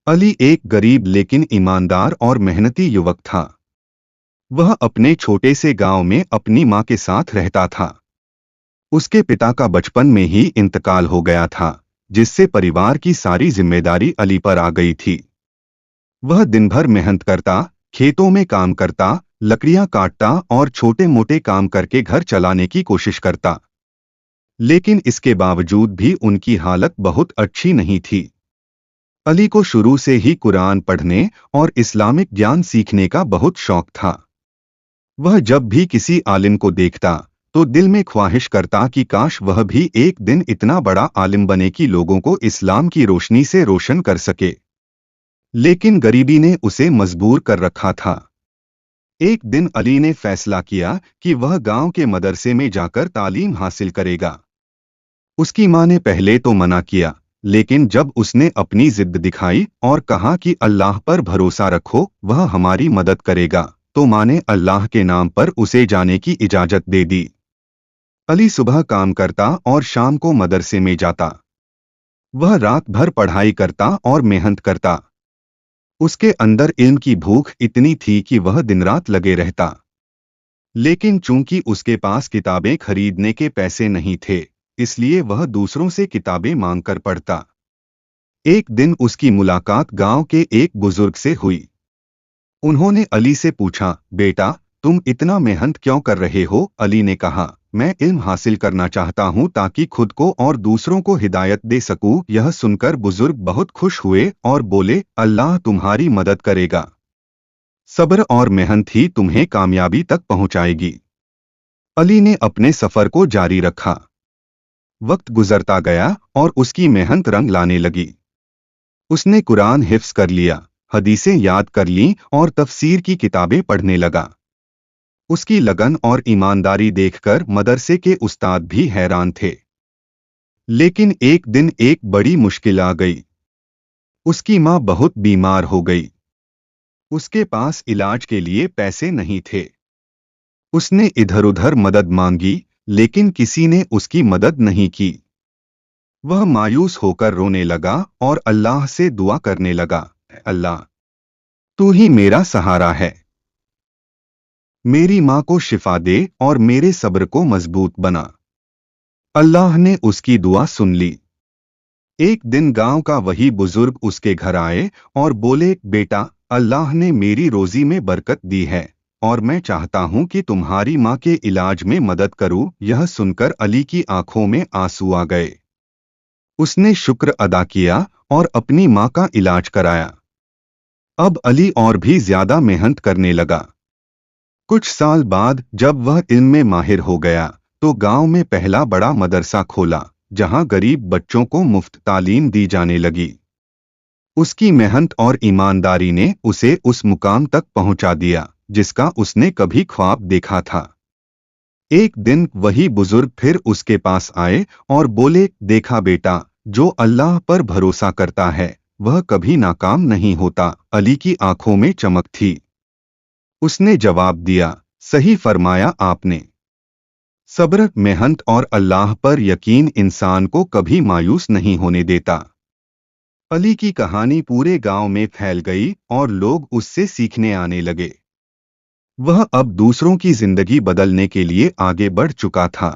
अली एक गरीब लेकिन ईमानदार और मेहनती युवक था। वह अपने छोटे से गांव में अपनी मां के साथ रहता था। उसके पिता का बचपन में ही इंतकाल हो गया था, जिससे परिवार की सारी जिम्मेदारी अली पर आ गई थी। वह दिन भर मेहनत करता, खेतों में काम करता, लकड़ियां काटता और छोटे मोटे काम करके घर चलाने की कोशिश करता। लेकिन इसके बावजूद भी उनकी हालत बहुत अच्छी नहीं थी। अली को शुरू से ही कुरान पढ़ने और इस्लामिक ज्ञान सीखने का बहुत शौक था। वह जब भी किसी आलिम को देखता तो दिल में ख्वाहिश करता कि काश वह भी एक दिन इतना बड़ा आलिम बने कि लोगों को इस्लाम की रोशनी से रोशन कर सके। लेकिन गरीबी ने उसे मजबूर कर रखा था। एक दिन अली ने फैसला किया कि वह गांव के मदरसे में जाकर तालीम हासिल करेगा। उसकी मां ने पहले तो मना किया, लेकिन जब उसने अपनी जिद दिखाई और कहा कि अल्लाह पर भरोसा रखो, वह हमारी मदद करेगा, तो मां ने अल्लाह के नाम पर उसे जाने की इजाजत दे दी। अली सुबह काम करता और शाम को मदरसे में जाता। वह रात भर पढ़ाई करता और मेहनत करता। उसके अंदर इल्म की भूख इतनी थी कि वह दिन रात लगे रहता। लेकिन चूंकि उसके पास किताबें खरीदने के पैसे नहीं थे, इसलिए वह दूसरों से किताबें मांगकर पढ़ता। एक दिन उसकी मुलाकात गांव के एक बुजुर्ग से हुई। उन्होंने अली से पूछा, बेटा, तुम इतना मेहनत क्यों कर रहे हो? अली ने कहा, मैं इल्म हासिल करना चाहता हूं ताकि खुद को और दूसरों को हिदायत दे सकूं। यह सुनकर बुजुर्ग बहुत खुश हुए और बोले, अल्लाह तुम्हारी मदद करेगा। सब्र और मेहनत ही तुम्हें कामयाबी तक पहुंचाएगी। अली ने अपने सफर को जारी रखा। वक्त गुजरता गया और उसकी मेहनत रंग लाने लगी। उसने कुरान हिफ्स कर लिया, हदीसें याद कर लीं और तफसीर की किताबें पढ़ने लगा। उसकी लगन और ईमानदारी देखकर मदरसे के उस्ताद भी हैरान थे। लेकिन एक दिन एक बड़ी मुश्किल आ गई। उसकी मां बहुत बीमार हो गई। उसके पास इलाज के लिए पैसे नहीं थे। उसने इधर-उधर मदद मांगी, लेकिन किसी ने उसकी मदद नहीं की। वह मायूस होकर रोने लगा और अल्लाह से दुआ करने लगा, अल्लाह, तू ही मेरा सहारा है। मेरी मां को शिफा दे और मेरे सब्र को मजबूत बना। अल्लाह ने उसकी दुआ सुन ली। एक दिन गांव का वही बुजुर्ग उसके घर आए और बोले, बेटा, अल्लाह ने मेरी रोजी में बरकत दी है और मैं चाहता हूं कि तुम्हारी मां के इलाज में मदद करूं। यह सुनकर अली की आंखों में आंसू आ गए। उसने शुक्र अदा किया और अपनी मां का इलाज कराया। अब अली और भी ज्यादा मेहनत करने लगा। कुछ साल बाद जब वह इल्म में माहिर हो गया तो गांव में पहला बड़ा मदरसा खोला, जहां गरीब बच्चों को मुफ्त तालीम दी जाने लगी। उसकी मेहनत और ईमानदारी ने उसे उस मुकाम तक पहुंचा दिया जिसका उसने कभी ख्वाब देखा था। एक दिन वही बुजुर्ग फिर उसके पास आए और बोले, देखा बेटा, जो अल्लाह पर भरोसा करता है वह कभी नाकाम नहीं होता। अली की आंखों में चमक थी। उसने जवाब दिया, सही फरमाया आपने। सब्र, मेहनत और अल्लाह पर यकीन इंसान को कभी मायूस नहीं होने देता। अली की कहानी पूरे गांव में फैल गई और लोग उससे सीखने आने लगे। वह अब दूसरों की जिंदगी बदलने के लिए आगे बढ़ चुका था।